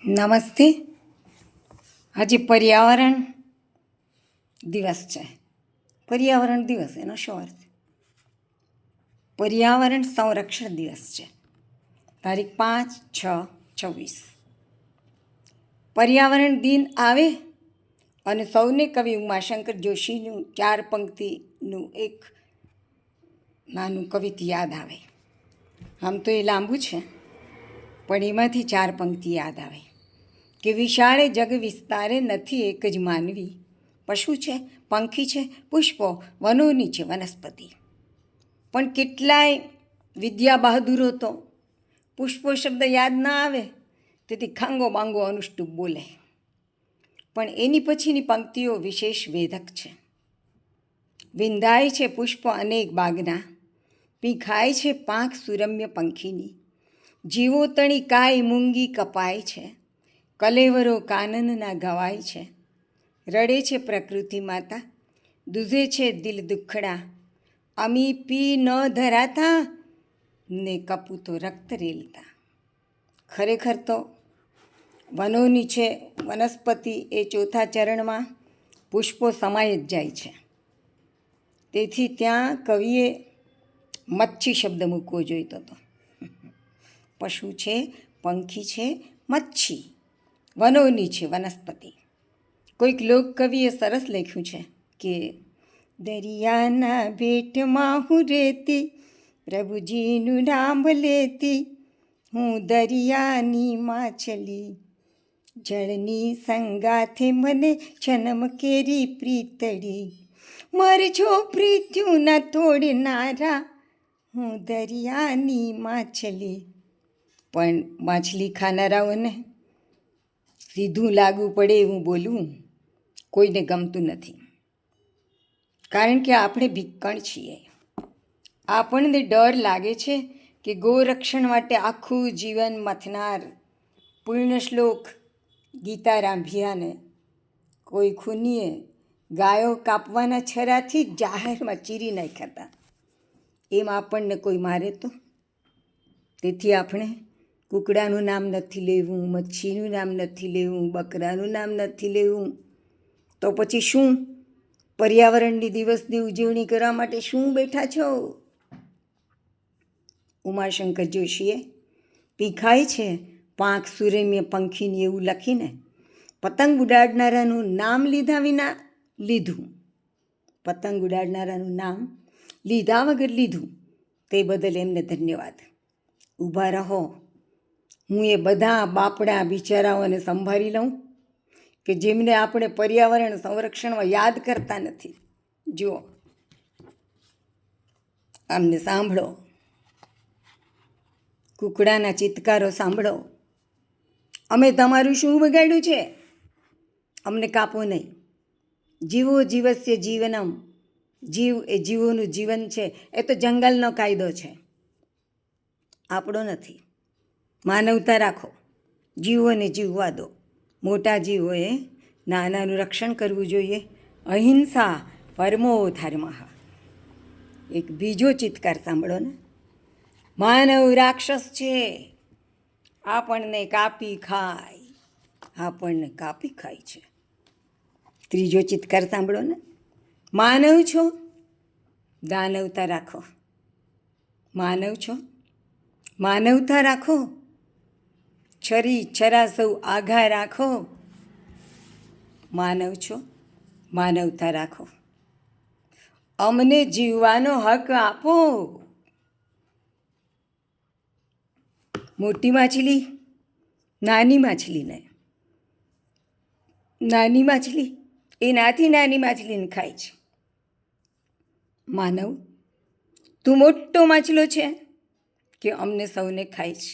નમસ્તે. આજે પર્યાવરણ દિવસ છે. પર્યાવરણ દિવસ એનો શું અર્થ? પર્યાવરણ સંરક્ષણ દિવસ છે. તારીખ 5/6/26. પર્યાવરણ દિન આવે અને સૌને કવિ ઉમાશંકર જોશીનું 4 પંક્તિનું એક નાનું કવિત યાદ આવે. આમ તો એ લાંબુ છે, પણ એમાંથી 4 પંક્તિ યાદ આવે કે વિશાળે જગ વિસ્તારે નથી એક જ માનવી, પશુ છે, પંખી છે, પુષ્પો, વનોની છે વનસ્પતિ. પણ કેટલાય વિદ્યા બહાદુરો તો પુષ્પો શબ્દ યાદ ના આવે તેથી ખાંગો બાંગો અનુષ્ટુપ બોલે. પણ એની પછીની પંક્તિઓ વિશેષ વેધક છે. વિંધાય છે પુષ્પ અનેક બાગના, પીખાય છે પાંખ સુરમ્ય પંખીની. જીવો તણી કાય મૂંગી કપાય છે, કલેવરો કાનનના ગવાય છે. રડે છે પ્રકૃતિ માતા, દૂધે છે દિલ દુખડા. અમી પી ન ધરાતા ને કપૂતો રક્ત રેલતા. ખરેખર તો વનોની છે વનસ્પતિ એ ચોથા ચરણમાં પુષ્પો સમાય જ જાય છે. તેથી ત્યાં કવિએ મચ્છી શબ્દ મૂકવો જોઈતો હતો. પશુ છે, પંખી છે, મચ્છી, વનોની છે વનસ્પતિ. કોઈક લોક કવિએ સરસ લખ્યું છે કે દરિયાના ભેટમાં હું રહેતી, પ્રભુજીનું નામ લેતી. હું દરિયાની માછલી, જળની સંગાથે મને જન્મ કેરી પ્રીતળી. મરજો પ્રીત્યું ના તોડનારા, હું દરિયાની માછલી. પણ માછલી ખાનારાઓને સીધું લાગુ પડે એવું બોલવું કોઈને ગમતું નથી. કારણ કે આપણે ભિક્કણ છીએ. આપણને ડર લાગે છે કે ગોરક્ષણ માટે આખું જીવન મથનાર પૂર્ણ શ્લોક ગીતા રાંભિયાને કોઈ ખૂનીએ ગાયો કાપવાના છરાથી જ જાહેરમાં ચીરી નાખ્યા હતા. એમ આપણને કોઈ મારે તો. તેથી આપણે કૂકડાનું નામ નથી લેવું, મચ્છીનું નામ નથી લેવું, બકરાનું નામ નથી લેવું. તો પછી શું? પર્યાવરણની દિવસની ઉજવણી કરવા માટે શું બેઠા છો? ઉમાશંકર જોશીએ પીખાય છે પાંખ સુરમ્ય પંખીની એવું લખીને પતંગ ઉડાડનારાનું નામ લીધા વિના લીધું. પતંગ ઉડાડનારાનું નામ લીધા વગર લીધું. તે બદલ એમને ધન્યવાદ. ઊભા રહો, હું એ બધા બાપડા બિચારાઓને સંભાળી લઉં કે જેમને આપણે પર્યાવરણ સંરક્ષણમાં યાદ કરતા નથી. જુઓ, આમને સાંભળો, કૂકડાના ચિત્કારો સાંભળો. અમે તમારું શું બગાડ્યું છે? અમને કાપો નહીં. જીવો જીવસ્ય જીવનમ, જીવ એ જીવોનું જીવન છે. એ તો જંગલનો કાયદો છે, આપણો નથી. માનવતા રાખો, જીવોને જીવવા દો. મોટા જીવોએ નાનાનું રક્ષણ કરવું જોઈએ. અહિંસા પરમો ધર્મ. એક બીજો ચિત્કાર સાંભળો ને. માનવ રાક્ષસ છે, આપણને કાપી ખાય, આપણને કાપી ખાય છે. ત્રીજો ચિત્કાર સાંભળો ને. માનવ છો, દાનવતા રાખો. માનવ છો, માનવતા રાખો. છરી છરા સૌ આઘા રાખો. માનવ છો, માનવતા રાખો. અમને જીવવાનો હક આપો. મોટી માછલી નાની માછલીને, નાની માછલી એનાથી નાની માછલીને ખાય છે. માનવ, તું મોટો માછલો છે કે અમને સૌને ખાય છે.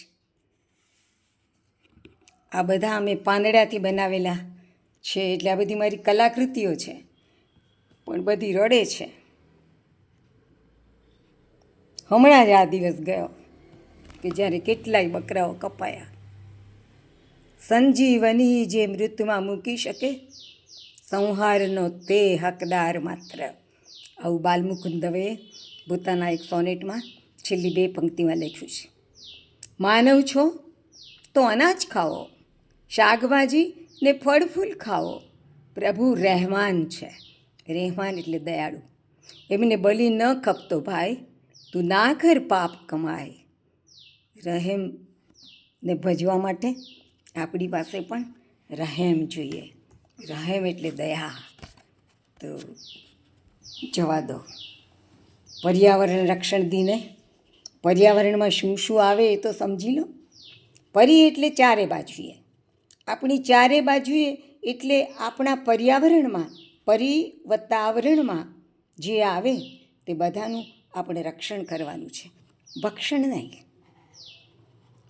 આ બધા અમે પાંદડાથી બનાવેલા છે, એટલે આ બધી મારી કલાકૃતિઓ છે, પણ બધી રડે છે. હમણાં જ આ દિવસ ગયો કે જ્યારે કેટલાય બકરાઓ કપાયા. સંજીવની જે મૃત્યુમાં મૂકી શકે, સંહારનો તે હકદાર માત્ર. આવું બાલમુકુંદ દવેએ પોતાના એક સોનેટમાં છેલ્લી 2 પંક્તિમાં લખ્યું છે. માનવ છો તો અનાજ ખાઓ, શાકભાજી ને ફળ ફૂલ ખાઓ. પ્રભુ રહેમાન છે. રહેમાન એટલે દયાળુ. એમને બલી ન ખપતો ભાઈ, તું ના કર પાપ કમાય. રહેમને ભજવા માટે આપણી પાસે પણ રહેમ જોઈએ. રહેમ એટલે દયા. તો જવા દો. પર્યાવરણ રક્ષણ દિને પર્યાવરણમાં શું શું આવે એ તો સમજી લો. પરી એટલે ચારે બાજુએ. આપણી ચારે બાજુએ એટલે આપણા પર્યાવરણમાં, પરિવર્તાવરણમાં જે આવે તે બધાનું આપણે રક્ષણ કરવાનું છે, ભક્ષણ નહીં.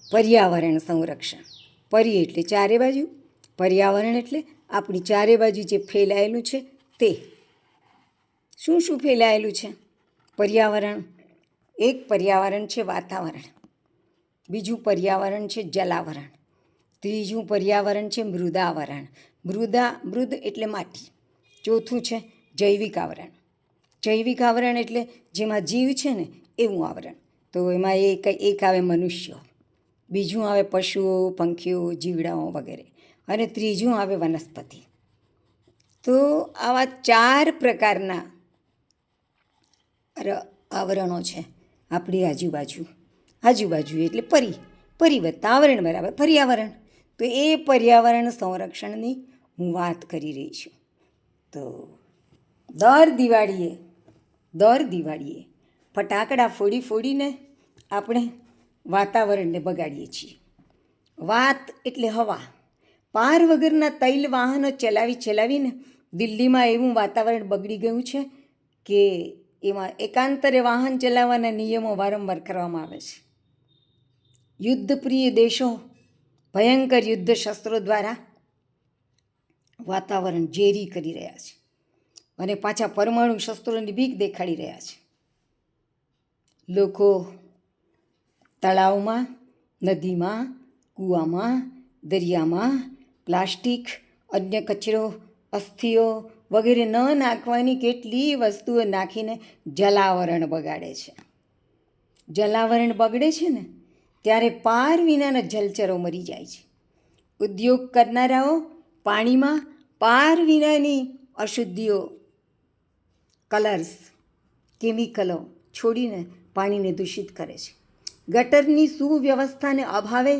પર્યાવરણ સંરક્ષણ. પરી એટલે ચારે બાજુ, પર્યાવરણ એટલે આપણી ચારે બાજુ જે ફેલાયેલું છે તે. શું શું ફેલાયેલું છે? પર્યાવરણ. એક પર્યાવરણ છે વાતાવરણ, બીજું પર્યાવરણ છે જલાવરણ, ત્રીજું પર્યાવરણ છે મૃદાવરણ. મૃદ એટલે માટી. ચોથું છે જૈવિક આવરણ. જૈવિક આવરણ એટલે જેમાં જીવ છે ને એવું આવરણ. તો એમાં એક આવે મનુષ્યો, બીજું આવે પશુઓ, પંખીઓ, જીવડાઓ વગેરે, અને ત્રીજું આવે વનસ્પતિ. તો આવા 4 પ્રકારના આવરણો છે આપણી આજુબાજુ એટલે પરિવર્તાવરણ બરાબર પર્યાવરણ. તો એ પર્યાવરણ સંરક્ષણની હું વાત કરી રહી છું. તો દર દિવાળીએ ફટાકડા ફોડીને આપણે વાતાવરણને બગાડીએ છીએ. વાત એટલે હવા. પાર વગરના તૈલ વાહનો ચલાવીને દિલ્હીમાં એવું વાતાવરણ બગડી ગયું છે કે એમાં એકાંતરે વાહન ચલાવવાના નિયમો વારંવાર કરવામાં આવે છે. યુદ્ધપ્રિય દેશો ભયંકર યુદ્ધ શસ્ત્રો દ્વારા વાતાવરણ ઝેરી કરી રહ્યા છે અને પાછા પરમાણુ શસ્ત્રોની બીક દેખાડી રહ્યા છે. લોકો તળાવમાં, નદીમાં, કૂવામાં, દરિયામાં પ્લાસ્ટિક, અન્ય કચરો, અસ્થિઓ વગેરે ન નાખવાની કેટલી વસ્તુઓ નાખીને જલાવરણ બગાડે છે. જલાવરણ બગડે છે ને ત્યારે પાર વિનાના જલચરો મરી જાય છે. ઉદ્યોગ કરનારાઓ પાણીમાં પાર વિનાની અશુદ્ધિઓ, કલર્સ, કેમિકલો છોડીને પાણીને દૂષિત કરે છે. ગટરની સુવ્યવસ્થાને અભાવે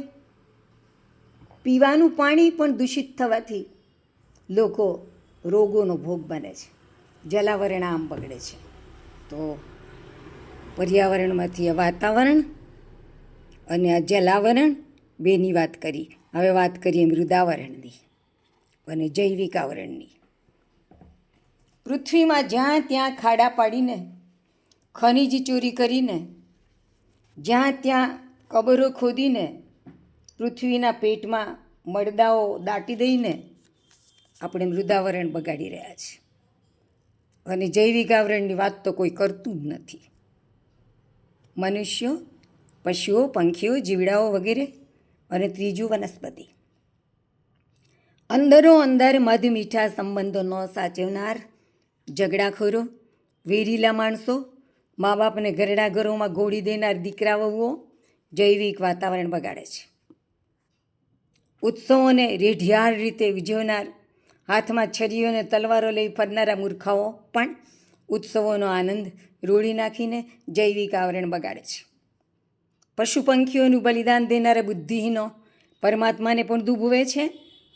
પીવાનું પાણી પણ દૂષિત થવાથી લોકો રોગોનો ભોગ બને છે. જલાવરણ આમ બગડે છે. તો પર્યાવરણમાંથી આ વાતાવરણ અને આ જલાવરણ બેની વાત કરી. હવે વાત કરીએ મૃદાવરણની અને જૈવિક આવરણની. પૃથ્વીમાં જ્યાં ત્યાં ખાડા પાડીને, ખનિજ ચોરી કરીને, જ્યાં ત્યાં કબરો ખોદીને, પૃથ્વીના પેટમાં મળદાઓ દાટી દઈને આપણે મૃદાવરણ બગાડી રહ્યા છીએ. અને જૈવિક આવરણની વાત તો કોઈ કરતું જ નથી. મનુષ્યો, પશુઓ, પંખીઓ, જીવડાઓ વગેરે, અને ત્રીજું વનસ્પતિ. અંદરો અંદર મધ મીઠા સંબંધો ન સાચવનાર ઝઘડાખોરો, વેરીલા માણસો, મા બાપને ઘરડા ઘરોમાં ગોળી દેનાર દીકરા વહુઓ જૈવિક વાતાવરણ બગાડે છે. ઉત્સવોને રેઢિયાર રીતે ઉજવનાર, હાથમાં છરીઓ અને તલવારો લઈ ફરનારા મૂર્ખાઓ પણ ઉત્સવોનો આનંદ રોળી નાખીને જૈવિક આવરણ બગાડે છે. પશુ પંખીઓનું બલિદાન દેનારા બુદ્ધિહીનો પરમાત્માને પણ દુભવે છે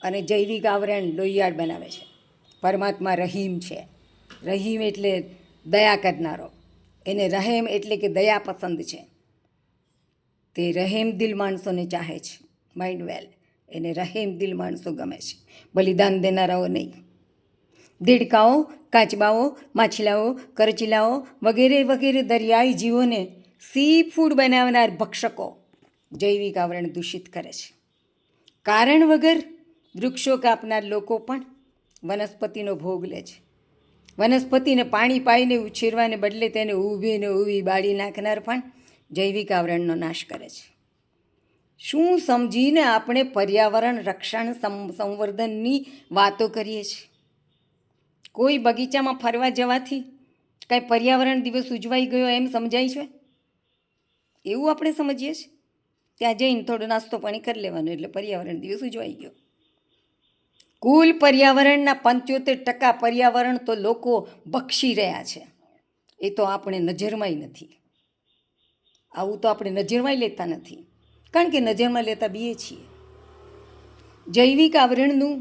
અને જૈવિક આવરણ લોહિયાળ બનાવે છે. પરમાત્મા રહીમ છે. રહીમ એટલે દયા કરનારો. એને રહેમ એટલે કે દયા પસંદ છે. તે રહેમ દિલ માણસોને ચાહે છે. માઇન્ડ વેલ. એને રહેમ દિલ માણસો ગમે છે, બલિદાન દેનારાઓ નહીં. દેડકાઓ, કાચબાઓ, માછલાઓ, કરચલાઓ વગેરે વગેરે દરિયાઈ જીવોને સી ફૂડ બનાવનાર ભક્ષકો જૈવિક આવરણ દૂષિત કરે છે. કારણ વગર વૃક્ષો કાપનાર લોકો પણ વનસ્પતિનો ભોગ લે છે. વનસ્પતિને પાણી પાઈને ઉછેરવાને બદલે તેને ઊભી બાળી નાખનાર પણ જૈવિક આવરણનો નાશ કરે છે. શું સમજીને આપણે પર્યાવરણ રક્ષણ સંવર્ધનની વાતો કરીએ છીએ? કોઈ બગીચામાં ફરવા જવાથી કાંઈ પર્યાવરણ દિવસ ઉજવાઈ ગયો એમ સમજાય છે? એવું આપણે સમજીએ છીએ. ત્યાં જઈને થોડો નાસ્તો પાણી કરી લેવાનો એટલે પર્યાવરણ દિવસ ઉજવાઈ ગયો. કુલ પર્યાવરણના 75% પર્યાવરણ તો લોકો બક્ષી રહ્યા છે. એ તો આપણે નજરમાંય નથી. આવું તો આપણે નજરમાં લેતા નથી, કારણ કે નજરમાં લેતા બીએ છીએ. જૈવિક આવરણનું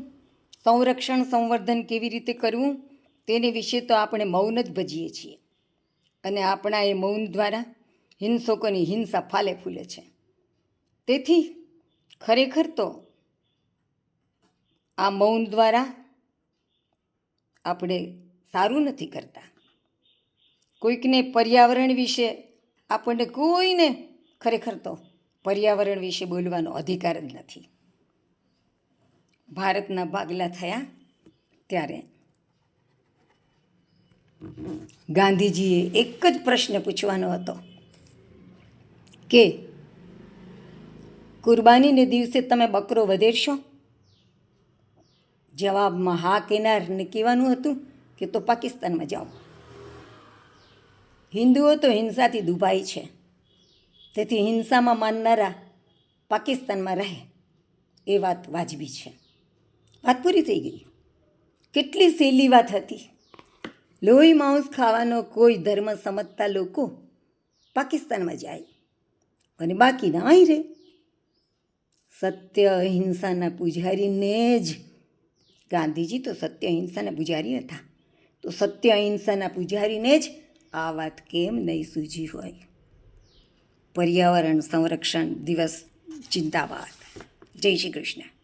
સંરક્ષણ સંવર્ધન કેવી રીતે કરવું તેને વિશે તો આપણે મૌન જ ભજીએ છીએ, અને આપણા એ મૌન દ્વારા હિંસકોની હિંસા ફાલે ફૂલે છે. તેથી ખરેખર તો આ મૌન દ્વારા આપણે સારું નથી કરતા. કોઈકને પર્યાવરણ વિશે આપણને કોઈને ખરેખર તો પર્યાવરણ વિશે બોલવાનો અધિકાર જ નથી. ભારતના ભાગલા થયા ત્યારે ગાંધીજીએ એક જ પ્રશ્ન પૂછવાનો હતો કે કુરબાનીને દિવસે તમે બકરો વધેરશો? જવાબમાં હા કેનારને કહેવાનું હતું કે તો પાકિસ્તાનમાં જાઓ. હિન્દુઓ તો હિંસાથી દુભાય છે, તેથી હિંસામાં માનનારા પાકિસ્તાનમાં રહે એ વાત વાજબી છે. વાત પૂરી થઈ ગઈ. કેટલી સહેલી વાત હતી. લોહી માંસ ખાવાનો કોઈ ધર્મ સમજતા લોકો પાકિસ્તાનમાં જાય અને બાકીના અહીં રહે. સત્ય અહિંસાના પૂજારીને જ ગાંધીજી તો સત્ય અહિંસાના પૂજારી હતા, તો સત્ય અહિંસાના પૂજારીને જ આ વાત કેમ નહીં સૂઝી હોય? પર્યાવરણ સંરક્ષણ દિવસ જિંદાબાદ. જય શ્રી કૃષ્ણ.